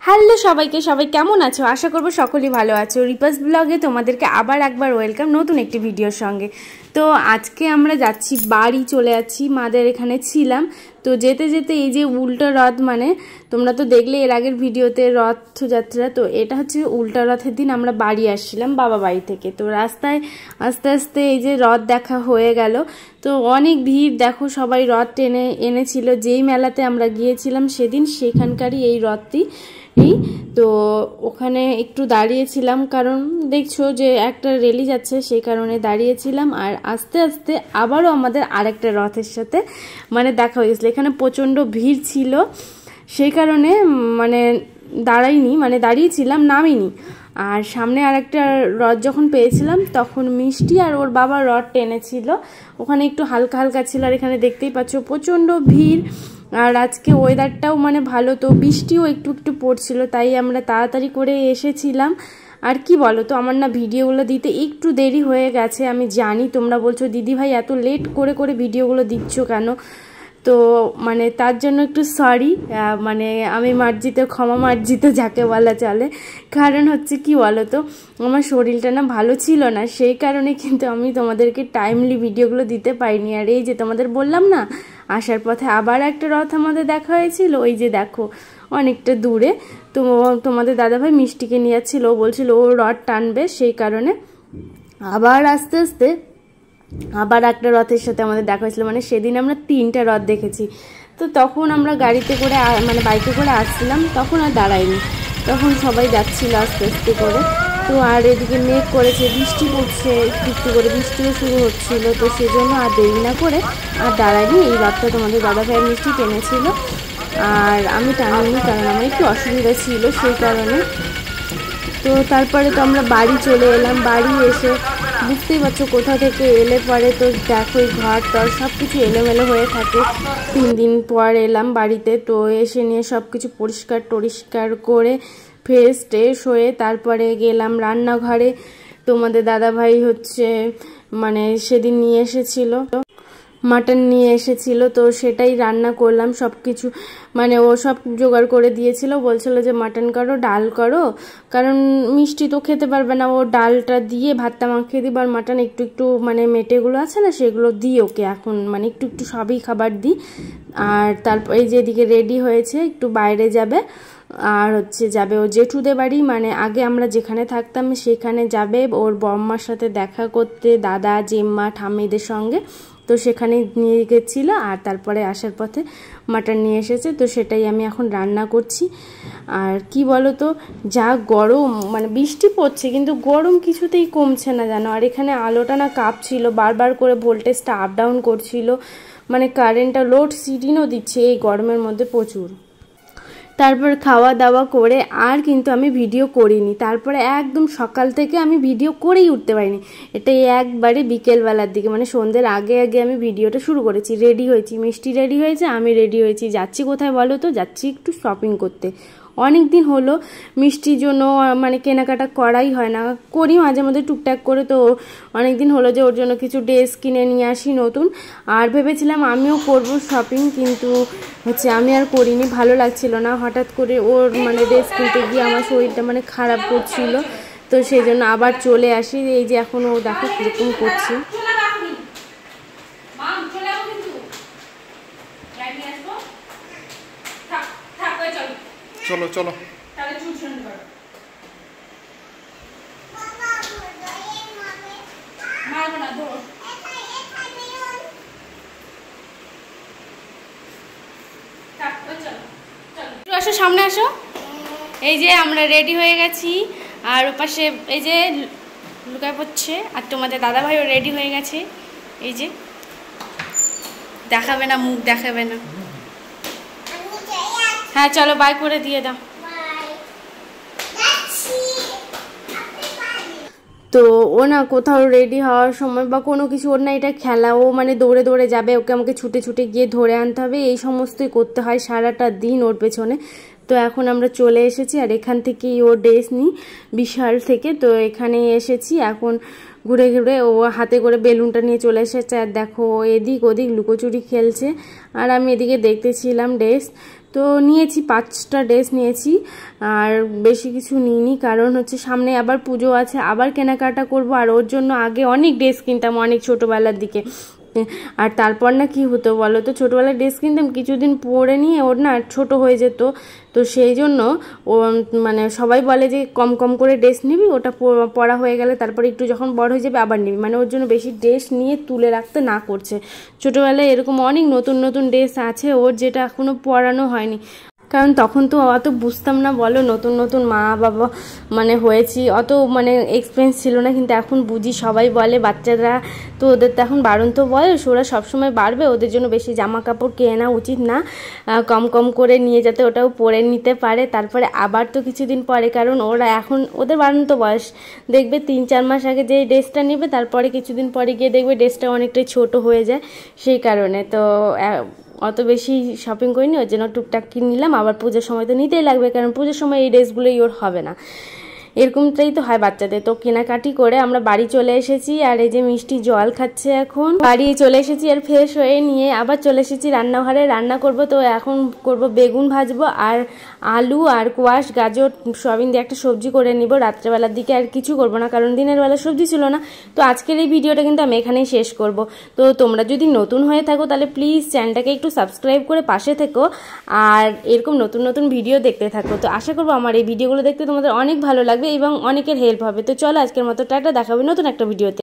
Hello সবাইকে, সবাই কেমন আছো? আশা করব সকলেই ভালো আছো। রিপাস ব্লগে তোমাদেরকে আবার একবার ওয়েলকাম নতুন একটি ভিডিওর সঙ্গে। তো আজকে আমরা যাচ্ছি বাড়ি, চলে যাচ্ছি, মাদের এখানে ছিলাম। তো যেতে যেতে এই যে উল্টো রথ, মানে তোমরা তো দেখলে এর আগের ভিডিওতে রথযাত্রা, তো এটা হচ্ছে উল্টা রথের দিন আমরা বাড়ি আসছিলাম বাবা বাড়ি থেকে। তো রাস্তায় আস্তে আস্তে এই যে রথ দেখা হয়ে গেল। তো অনেক ভিড়, দেখো সবাই রথ টেনে এনেছিল। যেই মেলাতে আমরা গিয়েছিলাম সেদিন সেখানকারই এই রথটি। তো ওখানে একটু দাঁড়িয়েছিলাম, কারণ দেখছো যে একটা রেলি যাচ্ছে, সেই কারণে দাঁড়িয়েছিলাম। আর আস্তে আস্তে আবারও আমাদের আরেকটা রথের সাথে মানে দেখা হয়ে গেছিলো। এখানে প্রচণ্ড ভিড় ছিল, সেই কারণে মানে দাঁড়াইনি, মানে দাঁড়িয়েছিলাম, নামিনি। আর সামনে আরেকটা রথ যখন পেয়েছিলাম তখন মিষ্টি আর ওর বাবা রথ টেনেছিল। ওখানে একটু হালকা হালকা ছিল। আর এখানে দেখতেই পাচ্ছ প্রচণ্ড ভিড়। আর আজকে ওয়েদারটাও মানে ভালো, তো বৃষ্টিও একটু একটু পড়ছিল, তাই আমরা তাড়াতাড়ি করে এসেছিলাম। আর কি বলো তো, আমার না ভিডিওগুলো দিতে একটু দেরি হয়ে গেছে। আমি জানি তোমরা বলছো দিদি ভাই এত লেট করে করে ভিডিওগুলো দিচ্ছ কেন, তো মানে তার জন্য একটু সরি। মানে আমি মার্জিত, ক্ষমা মার্জিত যাকে বলা চলে। কারণ হচ্ছে কি বলো তো, আমার শরীরটা না ভালো ছিল না, সেই কারণে কিন্তু আমি তোমাদেরকে টাইমলি ভিডিওগুলো দিতে পারিনি। আর এই যে তোমাদের বললাম না, আসার পথে আবার একটা রথ আমাদের দেখা হয়েছিল, ওই যে দেখো অনেকটা দূরে। তো তোমাদের দাদাভাই মিষ্টিকে নিয়ে যাচ্ছিল, ও বলছিল ও রথ টানবে, সেই কারণে আবার আস্তে আস্তে আবার একটা রথের সাথে আমাদের দেখা হয়েছিল। মানে সেদিন আমরা 3টা রথ দেখেছি। তো তখন আমরা গাড়িতে করে মানে বাইকে করে আসছিলাম, তখন আর দাঁড়াইনি, তখন সবাই যাচ্ছিল আস্তে আস্তে করে। তো আর এদিকে মেঘ করেছে, বৃষ্টি পড়ছে, একটু একটু করে বৃষ্টিও শুরু হচ্ছিল। তো সেজন্য আর দেরি না করে আর দাঁড়াইনি। এই রথটা তোমাদের দাদা ভাইয়ের মিষ্টি টেনেছিল, আর আমি টানিনি, কারণ আমার একটু অসুবিধা ছিল, সেই কারণে। তো তারপরে তো আমরা বাড়ি চলে এলাম। বাড়ি এসে বুঝতেই পারছো কোথা থেকে এলে পরে তো দেখো এই ঘর টর সব কিছু এলোমেলো হয়ে থাকে। 3 দিন পর এলাম বাড়িতে, তো এসে নিয়ে সব কিছু পরিষ্কার টরিষ্কার করে ফ্রেশ ট্রেশ হয়ে তারপরে গেলাম রান্নাঘরে। তোমাদের দাদাভাই হচ্ছে মানে সেদিন নিয়ে এসেছিল, মাটন নিয়ে এসেছিল, তো সেটাই রান্না করলাম। সব কিছু মানে ও সব জোগাড় করে দিয়েছিল, বলছিল যে মাটন করো, ডাল করো, কারণ মিষ্টি তো খেতে পারবে না। ও ডালটা দিয়ে ভাতটা মাখিয়ে দিব, আর মাটন একটু একটু মানে মেটেগুলো আছে না, সেগুলো দিই ওকে এখন, মানে একটু একটু সবই খাবার দিই। আর তারপর এই যে এদিকে রেডি হয়েছে, একটু বাইরে যাবে। আর হচ্ছে যাবে ও জেঠুদের বাড়ি, মানে আগে আমরা যেখানে থাকতাম সেখানে যাবে ওর বম্মার সাথে দেখা করতে, দাদা জেম্মা ঠাম্মিদের সঙ্গে। তো সেখানে নিয়ে গেছিল, আর তারপরে আসার পথে মাটন নিয়ে এসেছে, তো সেটাই আমি এখন রান্না করছি। আর কি বলো তো, যা গরম, মানে বৃষ্টি পড়ছে কিন্তু গরম কিছুতেই কমছে না জানো। আর এখানে আলোটা না কাঁপছিল, বারবার করে ভোল্টেজটা আপ ডাউন করছিল, মানে কারেন্টটা লোড শেডিংও দিচ্ছে এই গরমের মধ্যে প্রচুর। তারপর খাওয়া দাওয়া করে আর কিন্তু আমি ভিডিও করিনি। তারপরে একদম সকাল থেকে আমি ভিডিও করেই উঠতে পারিনি। এটাই একবারে বিকেলবেলার দিকে, মানে সন্ধ্যের আগে আগে আমি ভিডিওটা শুরু করেছি। রেডি হয়েছি, মিষ্টি রেডি হয়েছে, আমি রেডি হয়েছি। যাচ্ছি কোথায় বলো তো, যাচ্ছি একটু শপিং করতে। অনেক দিন হলো মিষ্টির জন্য মানে কেনাকাটা করাই হয় না, করি মাঝে মধ্যে টুকটাক করে। তো অনেক দিন হলো যে ওর জন্য কিছু ড্রেস কিনে নিয়ে আসি নতুন। আর ভেবেছিলাম আমিও করব শপিং, কিন্তু হচ্ছে আমি আর করিনি, ভালো লাগছিল না। হঠাৎ করে ওর মানে ড্রেস কিনতে গিয়ে আমার শরীরটা মানে খারাপ করছিল, তো সেই জন্য আবার চলে আসি। এই যে এখন ও দেখো কীরকম করছে। চলো চলো, আসো সামনে আসো। এই যে আমরা রেডি হয়ে গেছি, আর ওপাশে এই যে লুকায় পড়ছে, আর তোমাদের দাদাভাইও রেডি হয়ে গেছে। এই যে দেখাবে না, মুখ দেখাবে না। হ্যাঁ চলো, বাই করে দিয়ে দাও। তো ও না কোথাও রেডি হওয়ার সময় বা কোনো কিছু, ওর না এটা খেলা, ও মানে দৌড়ে দৌড়ে যাবে, ওকে আমাকে ছুটে ছুটে গিয়ে ধরে আনতে হবে, এই সমস্তই করতে হয় সারাটা দিন ওর পেছনে। তো এখন আমরা চলে এসেছি আর এখান থেকেই ও ড্রেস নিই বিশাল থেকে। তো এখানে এসেছি, এখন ঘুরে ঘুরে ও হাতে করে বেলুনটা নিয়ে চলে এসেছে। আর দেখো এদিক ওদিক লুকোচুরি খেলছে আর আমি এদিকে দেখতেছিলাম ড্রেস। তো নিয়েছি 5টা ড্রেস নিয়েছি আর বেশি কিছু নিইনি, কারণ হচ্ছে সামনে আবার পুজো আছে, আবার কেনাকাটা করব। আর ওর জন্য আগে অনেক ড্রেস কিনতাম অনেক ছোটোবেলার দিকে, আর তারপর না কি হতো বলো তো, ছোটোবেলায় ড্রেস কিনতাম কিছুদিন পরে নিয়ে ওর না ছোট হয়ে যেত। তো সেই জন্য ও মানে সবাই বলে যে কম কম করে ড্রেস নিবি, ওটা পরা হয়ে গেলে তারপরে একটু যখন বড় হয়ে যাবে আবার নিবি, মানে ওর জন্য বেশি ড্রেস নিয়ে তুলে রাখতে না করছে। ছোটোবেলায় এরকম অনেক নতুন নতুন ড্রেস আছে ওর, যেটা এখনও পরানো হয়নি, কারণ তখন তো অত বুঝতাম না বলো, নতুন নতুন মা বাবা মানে হয়েছি, অত মানে এক্সপিরিয়েন্স ছিল না। কিন্তু এখন বুঝি, সবাই বলে বাচ্চারা তো, ওদের তো এখন বাড়ন্ত বয়স, ওরা সবসময় বাড়বে, ওদের জন্য বেশি জামা কাপড় কেনা উচিত না, কম কম করে নিয়ে যাতে ওটাও পরে নিতে পারে তারপরে আবার তো কিছুদিন পরে, কারণ ওরা এখন ওদের বাড়ন্ত বয়স, দেখবে 3-4 মাস আগে যে ড্রেসটা নেবে তারপরে কিছুদিন পরে গিয়ে দেখবে ড্রেসটা অনেকটাই ছোট হয়ে যায়। সেই কারণে তো অত বেশি শপিং করিনি, ওর জন্য টুকটাক কিনে নিলাম। আবার পুজোর সময় তো নিতেই লাগবে, কারণ পুজোর সময় এই ড্রেসগুলোই ওর হবে না, এরকমটাই তো হয় বাচ্চাদের। তো কেনাকাটি করে আমরা বাড়ি চলে এসেছি আর এই যে মিষ্টি জল খাচ্ছে, এখন বাড়ি চলে এসেছি আর ফ্রেশ হয়ে নিয়ে আবার চলে এসেছি রান্নাঘরে, রান্না করব। তো এখন করব বেগুন ভাজবো আর আলু আর কোয়াশ গাজর সয়াবিন দিয়ে একটা সবজি করে নিব রাত্রেবেলার দিকে, আর কিছু করব না কারণ দিনের বেলা সবজি ছিল না। তো আজকের এই ভিডিওটা কিন্তু আমি এখানেই শেষ করব। তো তোমরা যদি নতুন হয়ে থাকো তাহলে প্লিজ চ্যানেলটাকে একটু সাবস্ক্রাইব করে পাশে থেকো আর এরকম নতুন নতুন ভিডিও দেখতে থাকো। তো আশা করবো আমার এই ভিডিওগুলো দেখতে তোমাদের অনেক ভালো লাগবে এবং অনেকের হেল্প হবে। তো চলো আজকের মতো টাটা, দেখাবে নতুন একটা ভিডিওতে।